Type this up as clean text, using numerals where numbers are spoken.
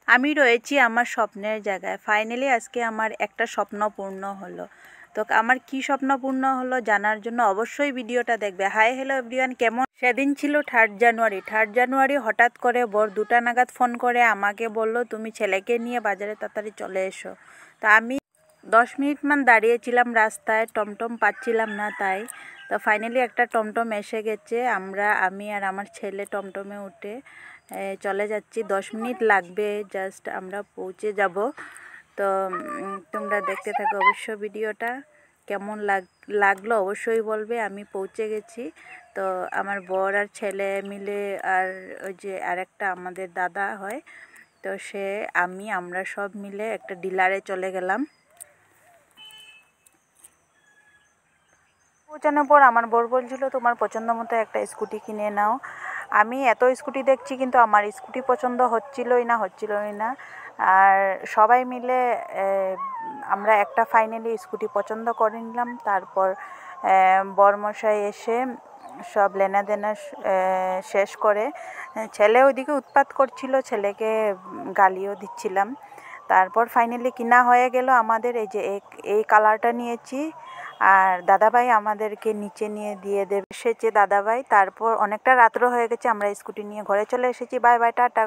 আমি রয়েছি আমার স্বপ্নের জায়গায়। ফাইনালি আজকে আমার একটা স্বপ্ন পূর্ণ হলো। তো আমার কি স্বপ্ন পূর্ণ হলো জানার জন্য অবশ্যই ভিডিওটা দেখবে। হাই হ্যালো এভরিওয়ান, কেমন? সেদিন ছিল 3rd জানুয়ারি। হঠাৎ করে ভোর 2টা নাগাদ ফোন করে আমাকে বলল, তুমি ছেলেকে নিয়ে বাজারে তাড়াতাড়ি চলে এসো। তো আমি 10 মিনিট দাঁড়িয়েছিলাম রাস্তায়, টমটম পাচ্ছিলাম না তাই। তো ফাইনালি একটা টমটম এসে গেছে। আমি আর আমার ছেলে টমটমে উঠে চলে যাচ্ছি। 10 মিনিট লাগবে, জাস্ট আমরা পৌঁছে যাব। তো তোমরা দেখতে থাকো অবশ্য ভিডিওটা। কেমন লাগলো অবশ্যই বলবে। আমি পৌঁছে গেছি। তো আমার বর আর ছেলে মিলে, আর ওই যে আরেকটা আমাদের দাদা হয়, তো আমরা সব মিলে একটা ডিলারে চলে গেলাম। পৌঁছানোর পর আমার বর বলছিল, তোমার পছন্দ মতো একটা স্কুটি কিনে নাও। আমি এত স্কুটি দেখছি কিন্তু আমার স্কুটি পছন্দ হচ্ছিলই না। আর সবাই মিলে আমরা একটা ফাইনালি স্কুটি পছন্দ করে নিলাম। তারপর বরমশাই এসে সব লেনাদেনা শেষ করে, ছেলে ওইদিকে উৎপাত করছিল, ছেলেকে গালিও দিচ্ছিলাম। তারপর ফাইনালি কিনা হয়ে গেল আমাদের। এই কালারটা নিয়েছি, আর দাদাভাই আমাদেরকে নিচে নিয়ে দিয়ে দেবে এসেছে দাদাভাই। তারপর অনেকটা রাত্র হয়ে গেছে, আমরা স্কুটি নিয়ে ঘরে চলে এসেছি। Bye bye, tata.